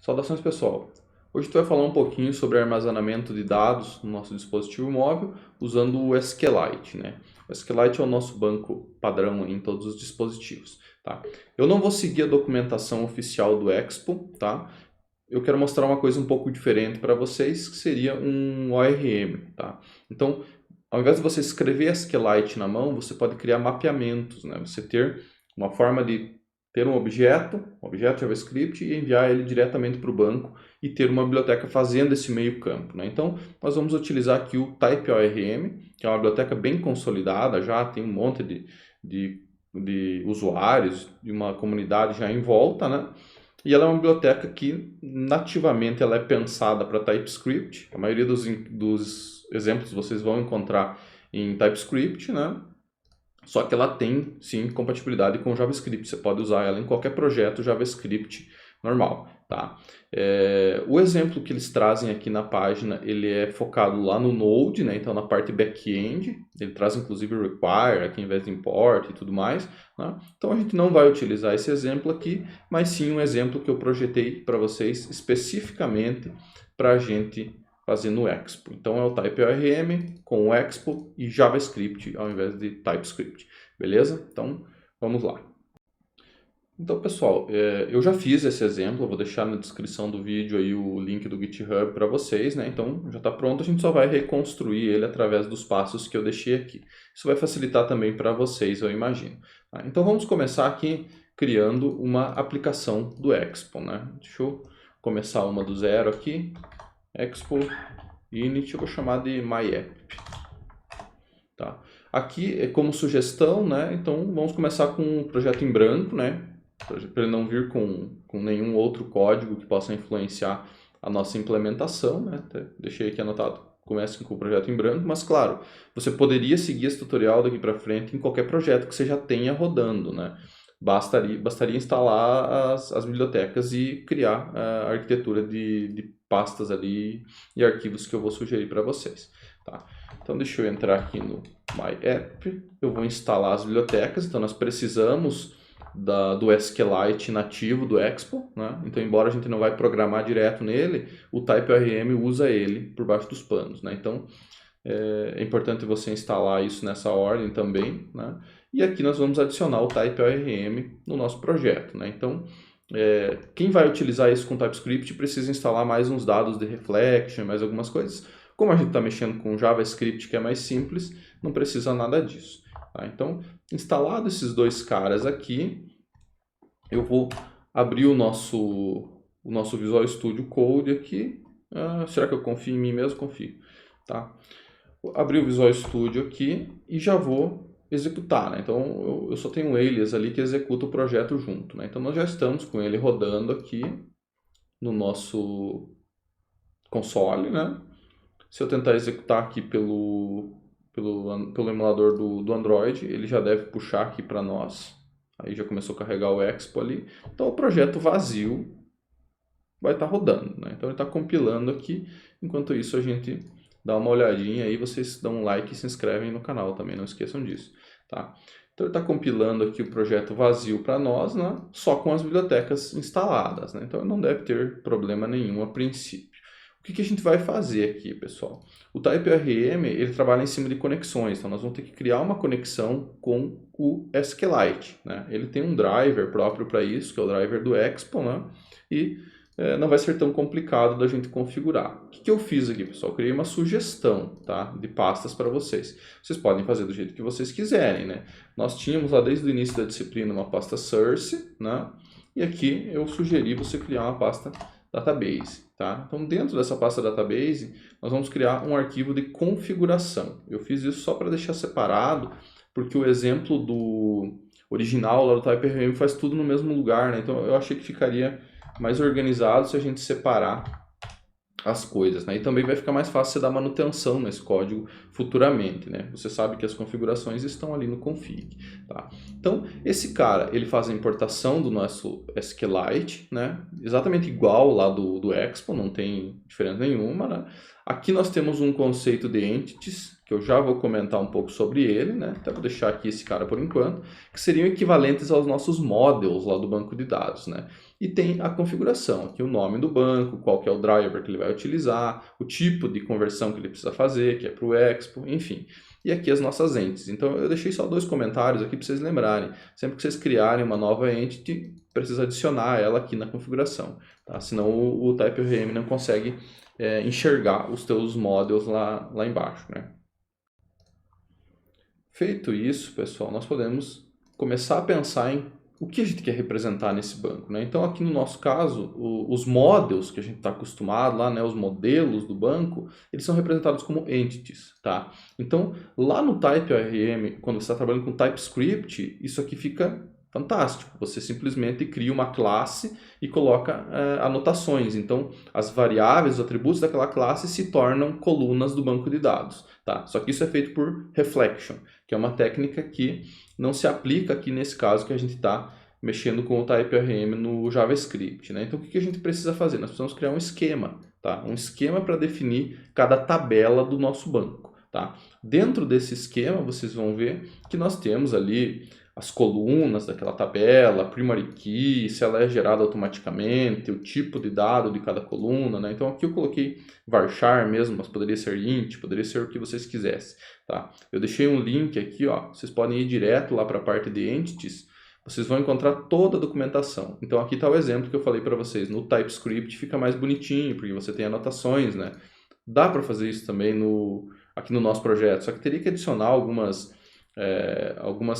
Saudações pessoal! Hoje tu vai falar um pouquinho sobre armazenamento de dados no nosso dispositivo móvel usando o SQLite, né? O SQLite é o nosso banco padrão em todos os dispositivos, tá? Eu não vou seguir a documentação oficial do Expo, tá? Eu quero mostrar uma coisa um pouco diferente para vocês, que seria um ORM, tá? Então, ao invés de você escrever SQLite na mão, você pode criar mapeamentos, né? Você ter uma forma de ter um objeto JavaScript e enviar ele diretamente para o banco e ter uma biblioteca fazendo esse meio campo, né? Então, nós vamos utilizar aqui o TypeORM, que é uma biblioteca bem consolidada, já tem um monte de usuários, de uma comunidade já em volta, né? E ela é uma biblioteca que nativamente ela é pensada para TypeScript. A maioria dos exemplos vocês vão encontrar em TypeScript, né? Só que ela tem, sim, compatibilidade com JavaScript. Você pode usar ela em qualquer projeto JavaScript normal, tá? O exemplo que eles trazem aqui na página, ele é focado lá no Node, né? Então, na parte back-end. Ele traz, inclusive, require aqui em vez de import e tudo mais, né? Então, a gente não vai utilizar esse exemplo aqui, mas sim um exemplo que eu projetei para vocês especificamente para a gente fazer no Expo. Então é o TypeORM com o Expo e JavaScript ao invés de TypeScript, beleza? Então vamos lá. Então pessoal, eu já fiz esse exemplo, eu vou deixar na descrição do vídeo aí o link do GitHub para vocês, né? Então já está pronto, a gente só vai reconstruir ele através dos passos que eu deixei aqui. Isso vai facilitar também para vocês, eu imagino. Tá? Então vamos começar aqui criando uma aplicação do Expo, né? Deixa eu começar uma do zero aqui. Expo init, eu vou chamar de myapp. Tá? Aqui é como sugestão, né? Então vamos começar com o projeto em branco, né? Para ele não vir com nenhum outro código que possa influenciar a nossa implementação, né? Até deixei aqui anotado, comece com o projeto em branco, mas claro, você poderia seguir esse tutorial daqui para frente em qualquer projeto que você já tenha rodando, né? Bastaria instalar as bibliotecas e criar a arquitetura de pastas ali e arquivos que eu vou sugerir para vocês. Tá? Então deixa eu entrar aqui no myapp, eu vou instalar as bibliotecas, então nós precisamos do SQLite nativo do Expo, né? Então embora a gente não vai programar direto nele, o TypeORM usa ele por baixo dos panos, né? Então é importante você instalar isso nessa ordem também, né? E aqui nós vamos adicionar o TypeORM no nosso projeto, né? Então, quem vai utilizar isso com TypeScript precisa instalar mais uns dados de reflection, mais algumas coisas. Como a gente está mexendo com JavaScript, que é mais simples, não precisa nada disso. Tá? Então, instalado esses dois caras aqui, eu vou abrir o nosso Visual Studio Code aqui. Será que eu confio em mim mesmo? Confio. Tá? Vou abrir o Visual Studio aqui e já vou executar, né? Então eu só tenho um alias ali que executa o projeto junto, né? Então nós já estamos com ele rodando aqui no nosso console, né? Se eu tentar executar aqui pelo emulador do Android, ele já deve puxar aqui para nós. Aí já começou a carregar o Expo ali. Então o projeto vazio vai estar rodando, né? Então ele está compilando aqui. Enquanto isso a gente dá uma olhadinha aí, vocês dão um like e se inscrevem no canal também, não esqueçam disso, tá? Então ele está compilando aqui o projeto vazio para nós, né? Só com as bibliotecas instaladas, né? Então não deve ter problema nenhum a princípio. O que a gente vai fazer aqui, pessoal? O TypeORM, ele trabalha em cima de conexões, então nós vamos ter que criar uma conexão com o SQLite, né? Ele tem um driver próprio para isso, que é o driver do Expo, né? E não vai ser tão complicado da gente configurar. O que eu fiz aqui, pessoal? Eu criei uma sugestão, tá? De pastas para vocês. Vocês podem fazer do jeito que vocês quiserem, né? Nós tínhamos lá desde o início da disciplina uma pasta source, né? E aqui eu sugeri você criar uma pasta database, tá? Então dentro dessa pasta database, nós vamos criar um arquivo de configuração. Eu fiz isso só para deixar separado, porque o exemplo do original lá do TypeORM faz tudo no mesmo lugar, né? Então eu achei que ficaria mais organizado se a gente separar as coisas, né? E também vai ficar mais fácil você dar manutenção nesse código futuramente, né? Você sabe que as configurações estão ali no config, tá? Então, esse cara, ele faz a importação do nosso SQLite, né? Exatamente igual lá do Expo, não tem diferença nenhuma, né? Aqui nós temos um conceito de entities, que eu já vou comentar um pouco sobre ele, né? Então, vou deixar aqui esse cara por enquanto, que seriam equivalentes aos nossos models lá do banco de dados, né? E tem a configuração, aqui o nome do banco, qual que é o driver que ele vai utilizar, o tipo de conversão que ele precisa fazer, que é para o Expo, enfim. E aqui as nossas entes. Então, eu deixei só 2 comentários aqui para vocês lembrarem. Sempre que vocês criarem uma nova entity, precisa adicionar ela aqui na configuração, tá? Senão o TypeORM não consegue enxergar os teus models lá embaixo, né? Feito isso, pessoal, nós podemos começar a pensar em o que a gente quer representar nesse banco, né? Então, aqui no nosso caso, os models que a gente está acostumado lá, né, os modelos do banco, eles são representados como entities, tá? Então, lá no TypeORM, quando você está trabalhando com TypeScript, isso aqui fica fantástico. Você simplesmente cria uma classe e coloca anotações. Então, as variáveis, os atributos daquela classe se tornam colunas do banco de dados, tá? Só que isso é feito por reflection, que é uma técnica que não se aplica aqui nesse caso que a gente está mexendo com o TypeORM no JavaScript, né? Então, o que a gente precisa fazer? Nós precisamos criar um esquema, tá? Um esquema para definir cada tabela do nosso banco, tá? Dentro desse esquema, vocês vão ver que nós temos ali as colunas daquela tabela, a primary key, se ela é gerada automaticamente, o tipo de dado de cada coluna, né? Então aqui eu coloquei varchar mesmo, mas poderia ser int, poderia ser o que vocês quisessem, tá? Eu deixei um link aqui, ó, vocês podem ir direto lá para a parte de entities, vocês vão encontrar toda a documentação. Então aqui está o exemplo que eu falei para vocês, no TypeScript fica mais bonitinho, porque você tem anotações, né? Dá para fazer isso também aqui no nosso projeto, só que teria que adicionar algumas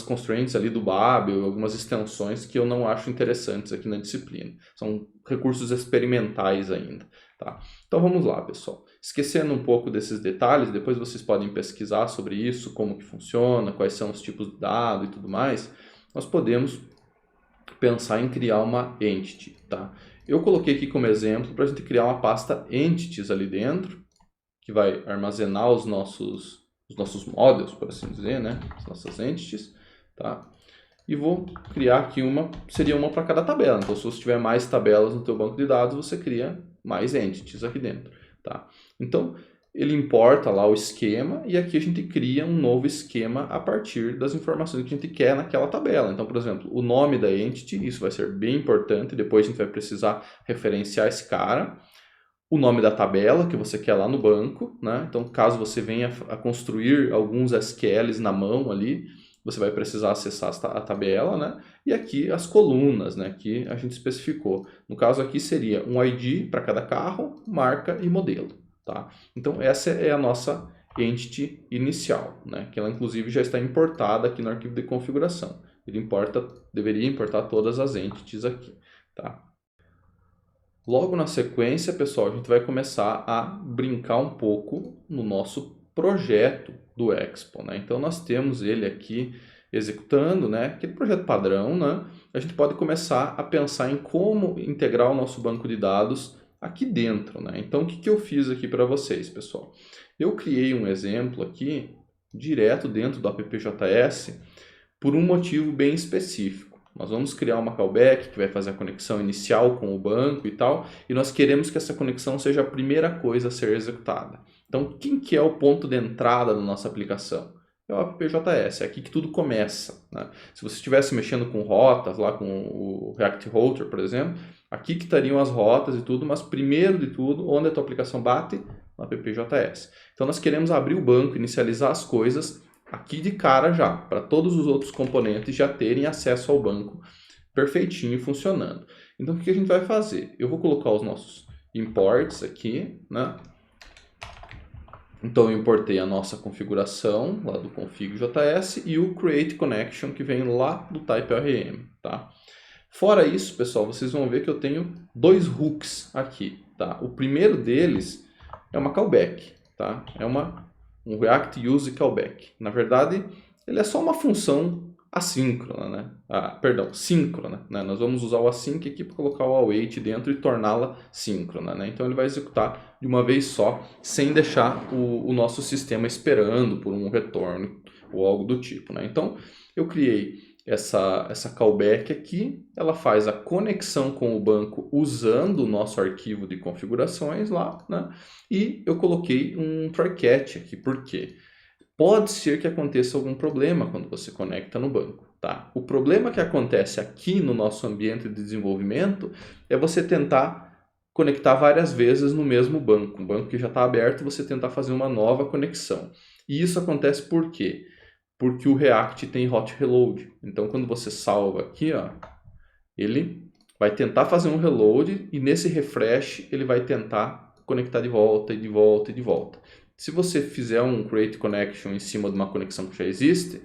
constraints ali do Babel, algumas extensões que eu não acho interessantes aqui na disciplina. São recursos experimentais ainda, tá? Então vamos lá, pessoal. Esquecendo um pouco desses detalhes, depois vocês podem pesquisar sobre isso, como que funciona, quais são os tipos de dado e tudo mais. Nós podemos pensar em criar uma entity, tá? Eu coloquei aqui como exemplo para a gente criar uma pasta entities ali dentro, que vai armazenar os nossos models, por assim dizer, né? As nossas entities, tá? E vou criar aqui seria uma para cada tabela. Então, se você tiver mais tabelas no teu banco de dados, você cria mais entities aqui dentro, tá? Então, ele importa lá o esquema e aqui a gente cria um novo esquema a partir das informações que a gente quer naquela tabela. Então, por exemplo, o nome da entity, isso vai ser bem importante, depois a gente vai precisar referenciar esse cara. O nome da tabela que você quer lá no banco, né? Então, caso você venha a construir alguns SQLs na mão ali, você vai precisar acessar a tabela, né? E aqui as colunas, né? Que a gente especificou. No caso aqui seria um ID para cada carro, marca e modelo, tá? Então, essa é a nossa entity inicial, né? Que ela inclusive já está importada aqui no arquivo de configuração. Ele deveria importar todas as entities aqui, tá? Logo na sequência, pessoal, a gente vai começar a brincar um pouco no nosso projeto do Expo, né? Então, nós temos ele aqui executando, né? Aquele projeto padrão, né? A gente pode começar a pensar em como integrar o nosso banco de dados aqui dentro, né? Então, o que eu fiz aqui para vocês, pessoal? Eu criei um exemplo aqui, direto dentro do app.js, por um motivo bem específico. Nós vamos criar uma callback que vai fazer a conexão inicial com o banco e tal, e nós queremos que essa conexão seja a primeira coisa a ser executada. Então, quem que é o ponto de entrada da nossa aplicação? É o app.js, é aqui que tudo começa, né? Se você estivesse mexendo com rotas, lá com o React Router, por exemplo, aqui que estariam as rotas e tudo, mas primeiro de tudo, onde a tua aplicação bate? No app.js. Então, nós queremos abrir o banco, inicializar as coisas aqui de cara já, para todos os outros componentes já terem acesso ao banco perfeitinho funcionando. Então, o que a gente vai fazer? Eu vou colocar os nossos imports aqui, né? Então, eu importei a nossa configuração lá do config.js e o create connection que vem lá do TypeORM, tá? Fora isso, pessoal, vocês vão ver que eu tenho 2 hooks aqui, tá? O primeiro deles é uma callback, tá? É um React Use Callback. Na verdade, ele é só uma função assíncrona, né? Síncrona, né? Nós vamos usar o async aqui para colocar o await dentro e torná-la síncrona, né? Então ele vai executar de uma vez só, sem deixar o nosso sistema esperando por um retorno ou algo do tipo, né? Então eu criei essa callback aqui, ela faz a conexão com o banco usando o nosso arquivo de configurações lá, né? E eu coloquei um try catch aqui, por quê? Pode ser que aconteça algum problema quando você conecta no banco, tá? O problema que acontece aqui no nosso ambiente de desenvolvimento é você tentar conectar várias vezes no mesmo banco. Um banco que já está aberto, você tentar fazer uma nova conexão. E isso acontece por quê? Porque o React tem hot reload. Então, quando você salva aqui, ó, ele vai tentar fazer um reload e nesse refresh ele vai tentar conectar de volta e de volta e de volta. Se você fizer um create connection em cima de uma conexão que já existe,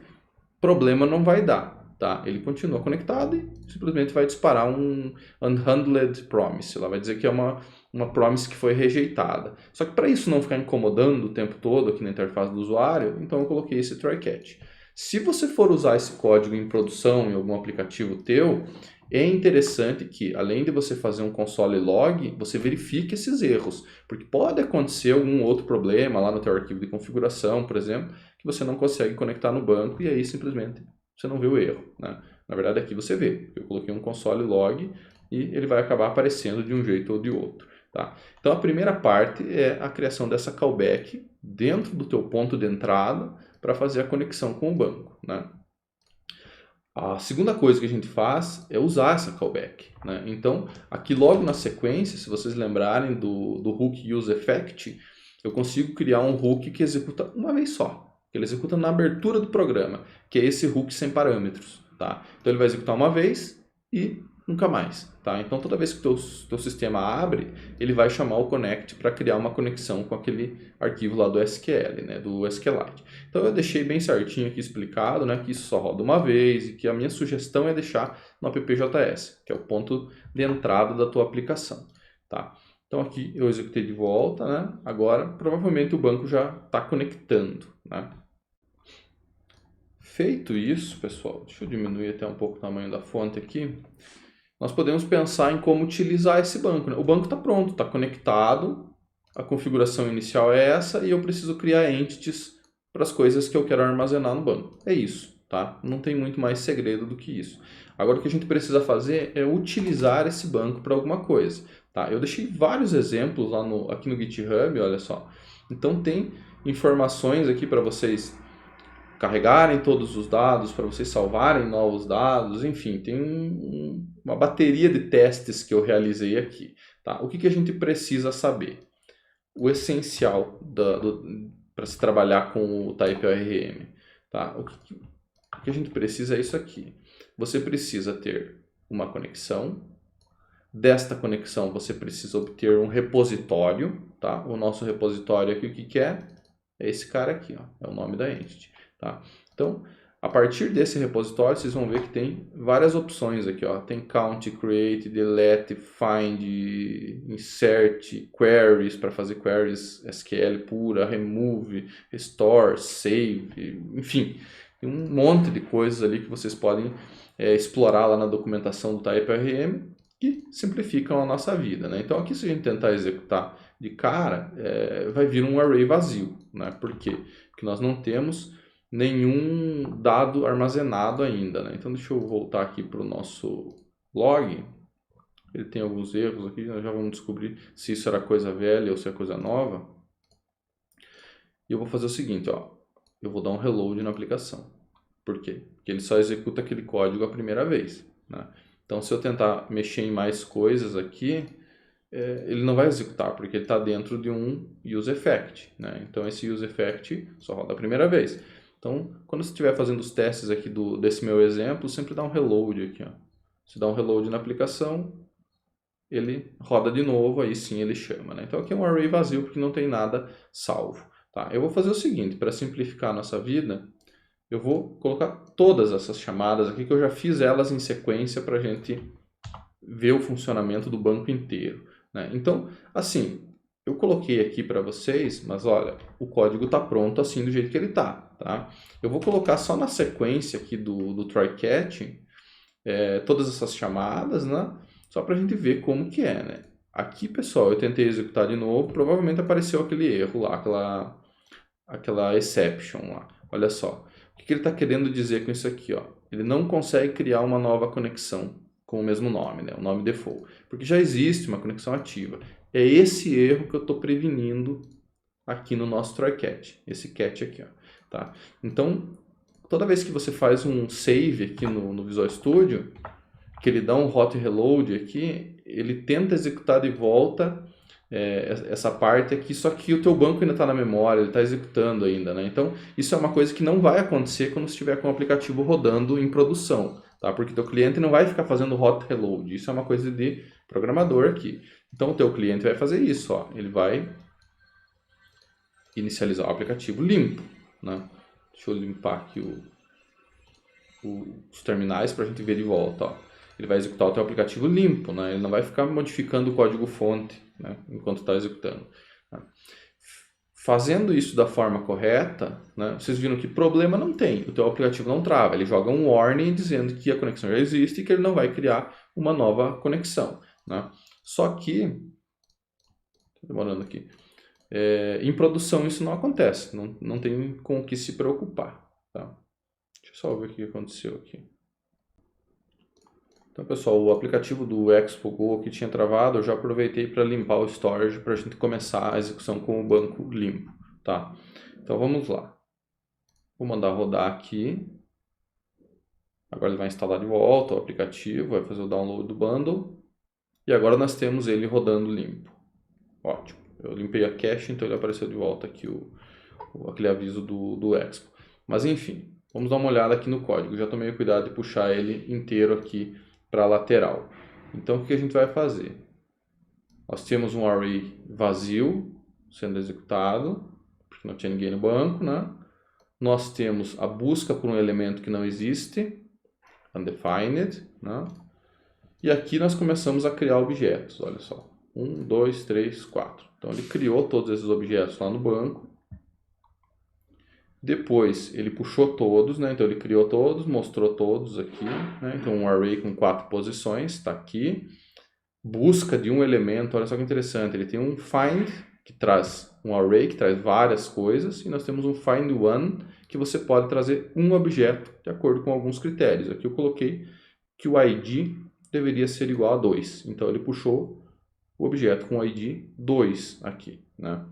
problema não vai dar, tá? Ele continua conectado e simplesmente vai disparar um unhandled promise. Ela vai dizer que é uma promise que foi rejeitada. Só que para isso não ficar incomodando o tempo todo aqui na interface do usuário, então eu coloquei esse try catch. Se você for usar esse código em produção em algum aplicativo teu, é interessante que, além de você fazer um console log, você verifique esses erros, porque pode acontecer algum outro problema lá no teu arquivo de configuração, por exemplo, que você não consegue conectar no banco e aí simplesmente você não vê o erro, né? Na verdade aqui você vê, eu coloquei um console log e ele vai acabar aparecendo de um jeito ou de outro, tá? Então a primeira parte é a criação dessa callback dentro do teu ponto de entrada para fazer a conexão com o banco, né? A segunda coisa que a gente faz é usar essa callback, né? Então, aqui logo na sequência, se vocês lembrarem do hook useEffect, eu consigo criar um hook que executa uma vez só. Que ele executa na abertura do programa, que é esse hook sem parâmetros, tá? Então, ele vai executar uma vez e nunca mais, tá? Então, toda vez que o teu sistema abre, ele vai chamar o connect para criar uma conexão com aquele arquivo lá do SQL, né? Do SQLite. Então, eu deixei bem certinho aqui explicado, né? Que isso só roda uma vez e que a minha sugestão é deixar no appjs, que é o ponto de entrada da tua aplicação, tá? Então, aqui eu executei de volta, né? Agora, provavelmente o banco já está conectando, né? Feito isso, pessoal, deixa eu diminuir até um pouco o tamanho da fonte aqui. Nós podemos pensar em como utilizar esse banco, né? O banco está pronto, está conectado, a configuração inicial é essa e eu preciso criar entities para as coisas que eu quero armazenar no banco. É isso, tá? Não tem muito mais segredo do que isso. Agora o que a gente precisa fazer é utilizar esse banco para alguma coisa, tá? Eu deixei vários exemplos lá aqui no GitHub, olha só. Então tem informações aqui para vocês carregarem todos os dados, para vocês salvarem novos dados, enfim, tem uma bateria de testes que eu realizei aqui. Tá? O que a gente precisa saber? O essencial para se trabalhar com o TypeORM. Tá? O que a gente precisa é isso aqui. Você precisa ter uma conexão. Desta conexão você precisa obter um repositório. Tá? O nosso repositório aqui, o que é? É esse cara aqui, ó, é o nome da entity. Tá? Então, a partir desse repositório, vocês vão ver que tem várias opções aqui. Ó. Tem count, create, delete, find, insert, queries, para fazer queries SQL pura, remove, restore, save, enfim. Tem um monte de coisas ali que vocês podem explorar lá na documentação do TypeORM que simplificam a nossa vida. Né? Então, aqui se a gente tentar executar de cara, vai vir um array vazio. Né? Por quê? Porque nós não temos nenhum dado armazenado ainda, né? Então deixa eu voltar aqui para o nosso log. Ele tem alguns erros aqui, nós já vamos descobrir se isso era coisa velha ou se é coisa nova. E eu vou fazer o seguinte, ó. Eu vou dar um reload na aplicação. Por quê? Porque ele só executa aquele código a primeira vez, né? Então se eu tentar mexer em mais coisas aqui, ele não vai executar, porque ele está dentro de um useEffect, né? Então esse useEffect só roda a primeira vez. Então, quando você estiver fazendo os testes aqui desse meu exemplo, sempre dá um reload aqui, ó. Se dá um reload na aplicação, ele roda de novo, aí sim ele chama, né? Então aqui é um array vazio porque não tem nada salvo, tá? Eu vou fazer o seguinte, para simplificar a nossa vida, eu vou colocar todas essas chamadas aqui, que eu já fiz elas em sequência para a gente ver o funcionamento do banco inteiro, né? Então, assim, eu coloquei aqui para vocês, mas olha, o código está pronto assim do jeito que ele está, tá? Eu vou colocar só na sequência aqui do try catch todas essas chamadas, né? Só para a gente ver como que é, né? Aqui, pessoal, eu tentei executar de novo, provavelmente apareceu aquele erro lá, aquela exception lá. Olha só, o que ele está querendo dizer com isso aqui, ó? Ele não consegue criar uma nova conexão com o mesmo nome, né? O nome default, porque já existe uma conexão ativa. É esse erro que eu estou prevenindo aqui no nosso try catch, esse catch aqui, ó. tá? Então, toda vez que você faz um save aqui no Visual Studio, que ele dá um hot reload aqui, ele tenta executar de volta essa parte aqui, só que o teu banco ainda está na memória, ele está executando ainda, né? Então, isso é uma coisa que não vai acontecer quando estiver com o aplicativo rodando em produção, tá? Porque teu cliente não vai ficar fazendo hot reload, isso é uma coisa de programador aqui. Então, o teu cliente vai fazer isso, ó, ele vai inicializar o aplicativo limpo, né? Deixa eu limpar aqui os terminais para a gente ver de volta, ó. Ele vai executar o teu aplicativo limpo, né? Ele não vai ficar modificando o código-fonte, né, enquanto está executando. Né? Fazendo isso da forma correta, né, vocês viram que problema não tem, o teu aplicativo não trava, ele joga um warning dizendo que a conexão já existe e que ele não vai criar uma nova conexão. Né? Só que, estou demorando aqui, em produção isso não acontece, não tem com o que se preocupar. Tá? Deixa eu só ver o que aconteceu aqui. Então, pessoal, o aplicativo do Expo Go que tinha travado, eu já aproveitei para limpar o storage para a gente começar a execução com o banco limpo, tá? Então, vamos lá. Vou mandar rodar aqui. Agora ele vai instalar de volta o aplicativo, vai fazer o download do bundle. E agora nós temos ele rodando limpo. Ótimo. Eu limpei a cache, então ele apareceu de volta aqui aquele aviso do Expo. Mas, enfim, vamos dar uma olhada aqui no código. Já tomei cuidado de puxar ele inteiro aqui para a lateral. Então, o que a gente vai fazer? Nós temos um array vazio sendo executado, porque não tinha ninguém no banco, né? Nós temos a busca por um elemento que não existe, undefined, né? E aqui nós começamos a criar objetos, olha só. 1, 2, 3, 4. Então, ele criou todos esses objetos lá no banco. Depois ele puxou todos, né? Então ele criou todos, mostrou todos aqui, né? Então um array com 4 posições, está aqui. Busca de um elemento, olha só que interessante, ele tem um find, que traz um array, que traz várias coisas, e nós temos um find one, que você pode trazer um objeto de acordo com alguns critérios. Aqui eu coloquei que o ID deveria ser igual a 2, então ele puxou o objeto com o ID 2 aqui, né?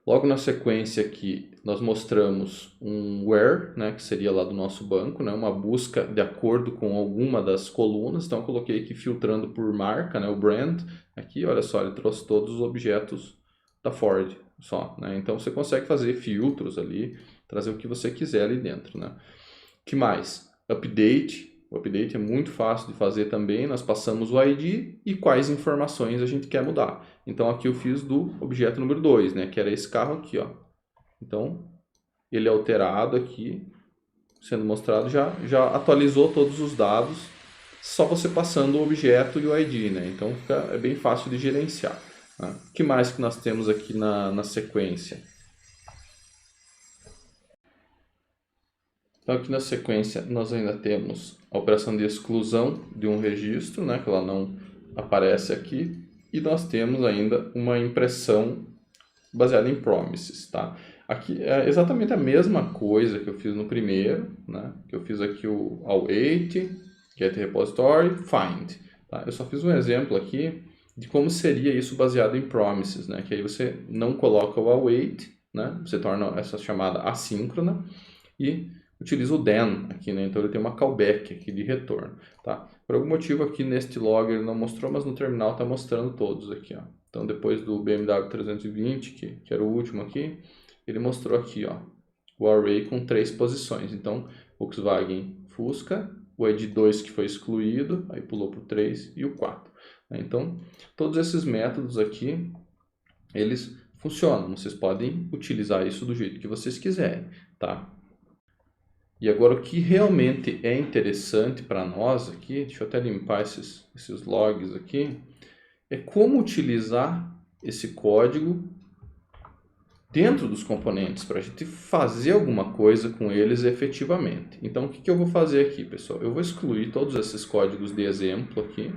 Logo na sequência aqui, nós mostramos um where, né, que seria lá do nosso banco, né, uma busca de acordo com alguma das colunas. Então, eu coloquei aqui filtrando por marca, né, o brand. Aqui, olha só, ele trouxe todos os objetos da Ford só. Né? Então, você consegue fazer filtros ali, trazer o que você quiser ali dentro. Né? Que mais? Update. O update é muito fácil de fazer também, nós passamos o ID e quais informações a gente quer mudar. Então aqui eu fiz do objeto número 2, né, que era esse carro aqui, ó. Então ele é alterado aqui, sendo mostrado, já atualizou todos os dados, só você passando o objeto e o ID, né, então é bem fácil de gerenciar. Né? O que mais que nós temos aqui na sequência? Então aqui na sequência nós ainda temos a operação de exclusão de um registro, né, que ela não aparece aqui, e nós temos ainda uma impressão baseada em promises, tá? Aqui é exatamente a mesma coisa que eu fiz no primeiro, né, que eu fiz aqui o await, get repository, find, tá? Eu só fiz um exemplo aqui de como seria isso baseado em promises, né, que aí você não coloca o await, né, você torna essa chamada assíncrona e utiliza o then aqui, né? Então ele tem uma callback aqui de retorno, tá? Por algum motivo aqui neste log ele não mostrou, mas no terminal está mostrando todos aqui, ó. Então depois do BMW 320, que era o último aqui, ele mostrou aqui, ó, o array com 3 posições. Então Volkswagen Fusca, o ID 2 que foi excluído, aí pulou para o 3 e o 4. Então todos esses métodos aqui, eles funcionam. Vocês podem utilizar isso do jeito que vocês quiserem, tá? E agora o que realmente é interessante para nós aqui, deixa eu até limpar esses logs aqui, é como utilizar esse código dentro dos componentes para a gente fazer alguma coisa com eles efetivamente. Então o que eu vou fazer aqui, pessoal? Eu vou excluir todos esses códigos de exemplo aqui,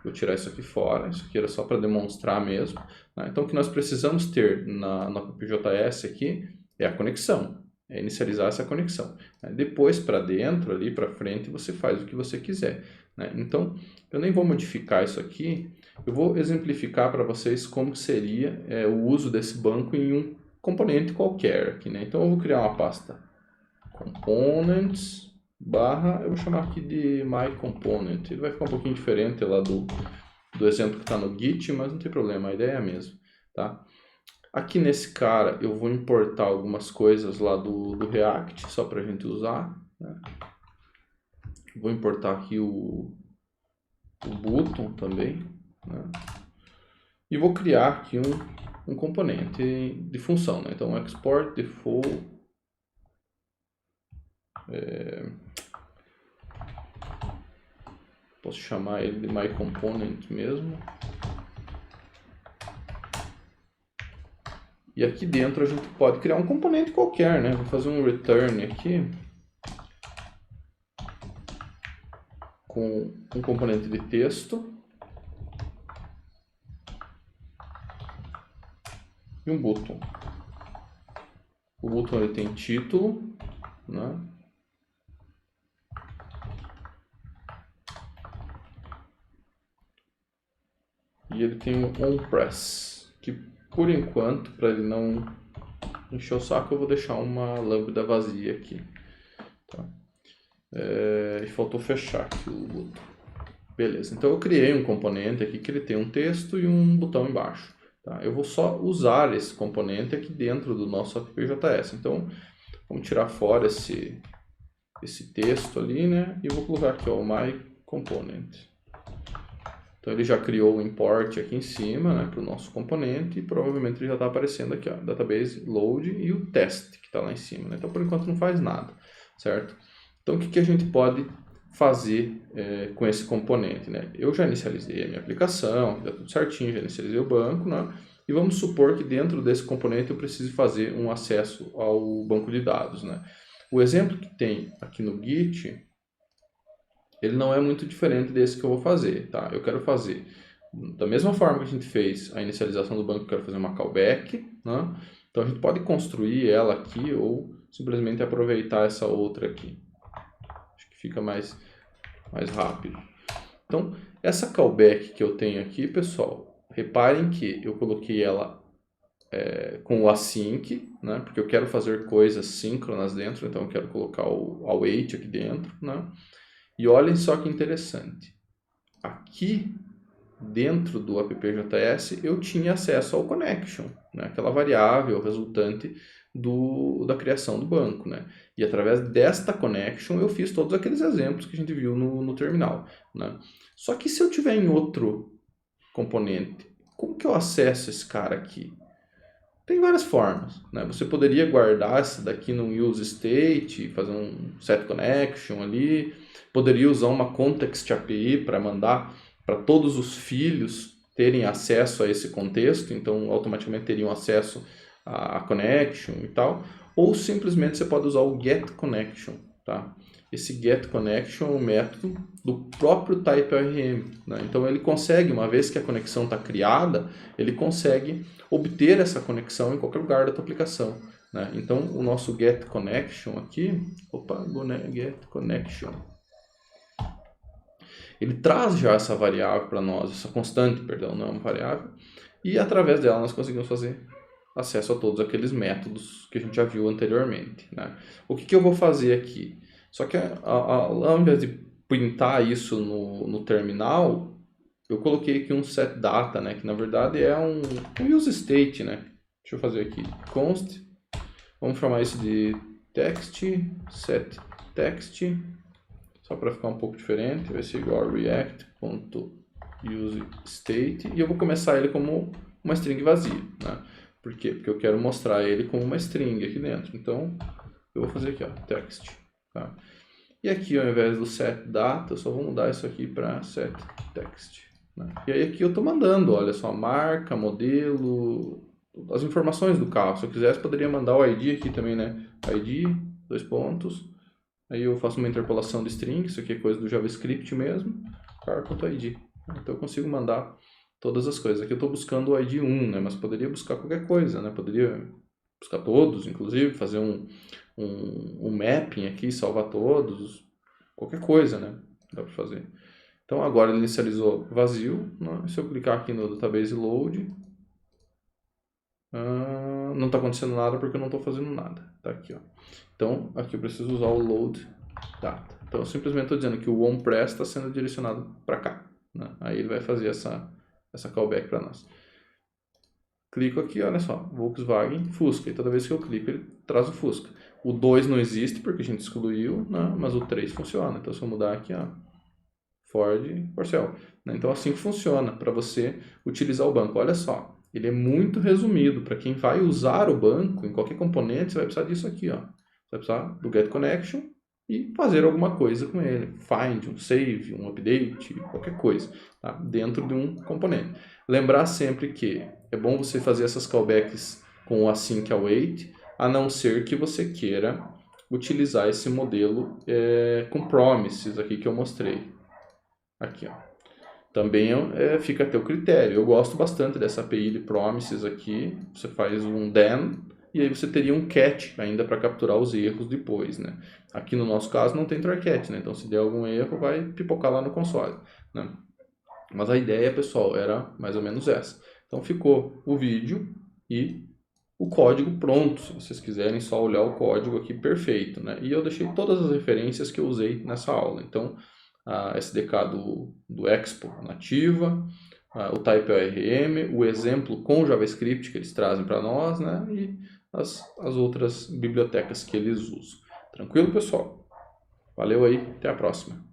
vou tirar isso aqui fora, isso aqui era só para demonstrar mesmo. Né? Então o que nós precisamos ter na PPJS aqui é a conexão. É inicializar essa conexão. Depois, para dentro, ali para frente, você faz o que você quiser. Né? Então, eu nem vou modificar isso aqui. Eu vou exemplificar para vocês como seria o uso desse banco em componente qualquer aqui, né? Então eu vou criar uma pasta components barra, eu vou chamar aqui de myComponent. Ele vai ficar um pouquinho diferente lá do exemplo que está no Git, mas não tem problema, a ideia é a mesma, tá? Aqui nesse cara eu vou importar algumas coisas lá do React, só para a gente usar, né? Vou importar aqui o button também, né? E vou criar aqui um componente de função, né? Então export default posso chamar ele de myComponent mesmo. E aqui dentro a gente pode criar um componente qualquer, né? Vou fazer um return aqui com um componente de texto e um button. O button ele tem título, né? E ele tem um onPress, que por enquanto, para ele não encher o saco, eu vou deixar uma lambda vazia aqui. Tá? E faltou fechar aqui o botão. Beleza, então eu criei um componente aqui que ele tem um texto e um botão embaixo. Tá? Eu vou só usar esse componente aqui dentro do nosso app.js. Então, vamos tirar fora esse texto ali, né? E vou colocar aqui o myComponent. Então ele já criou o import aqui em cima, né, para o nosso componente, e provavelmente ele já está aparecendo aqui, ó, database load e o test que está lá em cima, né? Então por enquanto não faz nada, certo? Então o que a gente pode fazer com esse componente, né? Eu já inicializei a minha aplicação, está tudo certinho, já inicializei o banco, né? E vamos supor que dentro desse componente eu precise fazer um acesso ao banco de dados, né? O exemplo que tem aqui no Git, ele não é muito diferente desse que eu vou fazer, tá? Eu quero fazer, da mesma forma que a gente fez a inicialização do banco, eu quero fazer uma callback, né? Então a gente pode construir ela aqui ou simplesmente aproveitar essa outra aqui. Acho que fica mais rápido. Então, essa callback que eu tenho aqui, pessoal, reparem que eu coloquei ela com o async, né? Porque eu quero fazer coisas síncronas dentro, então eu quero colocar o await aqui dentro, né? E olhem só que interessante. Aqui dentro do app.js eu tinha acesso ao connection, né? Aquela variável resultante da criação do banco, né? E através desta connection eu fiz todos aqueles exemplos que a gente viu no terminal, né? Só que se eu tiver em outro componente, como que eu acesso esse cara aqui? Tem várias formas, né? Você poderia guardar essa daqui num use state, fazer um set connection ali, poderia usar uma context API para mandar para todos os filhos terem acesso a esse contexto, então automaticamente teriam acesso à connection e tal, ou simplesmente você pode usar o get connection, tá? Esse get connection é um método do próprio TypeORM, né? Então ele consegue, uma vez que a conexão está criada, ele consegue obter essa conexão em qualquer lugar da tua aplicação, né? Então o nosso get connection aqui, get connection, ele traz já essa variável para nós, essa constante, perdão, não é uma variável, e através dela nós conseguimos fazer acesso a todos aqueles métodos que a gente já viu anteriormente, né? O que eu vou fazer aqui? Só que ao invés de printar isso no terminal, eu coloquei aqui um setData, né? Que na verdade é um use state, né? Deixa eu fazer aqui const, vamos chamar isso de text, setText, só para ficar um pouco diferente, vai ser igual a react.useState, e eu vou começar ele como uma string vazia, né? Por quê? Porque eu quero mostrar ele como uma string aqui dentro. Então, eu vou fazer aqui, ó, text. Tá? E aqui, ao invés do setData, eu só vou mudar isso aqui para setText. Né? E aí aqui eu estou mandando, olha só, marca, modelo, as informações do carro. Se eu quisesse, poderia mandar o ID aqui também, né? ID, dois pontos. Aí eu faço uma interpolação de string, isso aqui é coisa do JavaScript mesmo, car.id. Então eu consigo mandar todas as coisas. Aqui eu estou buscando o ID 1, né? Mas poderia buscar qualquer coisa, né? Poderia buscar todos, inclusive, fazer um mapping aqui, salvar todos, qualquer coisa, né? Dá para fazer. Então agora ele inicializou vazio, né? Se eu clicar aqui no database load, Não está acontecendo nada porque eu não estou fazendo nada. Tá aqui, ó. Então, aqui eu preciso usar o load data. Então, eu simplesmente estou dizendo que o onPress está sendo direcionado para cá, né? Aí ele vai fazer essa callback para nós. Clico aqui, olha só, Volkswagen Fusca. E toda vez que eu clico, ele traz o Fusca. O 2 não existe porque a gente excluiu, né? Mas o 3 funciona. Então, se eu mudar aqui, ó, Ford Corcel. Então, assim que funciona para você utilizar o banco. Olha só, ele é muito resumido. Para quem vai usar o banco, em qualquer componente, você vai precisar disso aqui. Ó. Você vai precisar do Get Connection e fazer alguma coisa com ele. Find, um save, um update, qualquer coisa, tá? Dentro de um componente. Lembrar sempre que é bom você fazer essas callbacks com o async await, a não ser que você queira utilizar esse modelo com promises aqui que eu mostrei. Aqui, ó. Também fica a teu critério. Eu gosto bastante dessa API de promises aqui. Você faz um then e aí você teria um catch ainda para capturar os erros depois, né? Aqui no nosso caso não tem try catch, né? Então se der algum erro vai pipocar lá no console, né? Mas a ideia, pessoal, era mais ou menos essa. Então ficou o vídeo e o código pronto, se vocês quiserem só olhar o código aqui perfeito, né? E eu deixei todas as referências que eu usei nessa aula. Então, a SDK do Expo nativa, o TypeORM, o exemplo com JavaScript que eles trazem para nós, né? E as outras bibliotecas que eles usam. Tranquilo, pessoal? Valeu aí, até a próxima.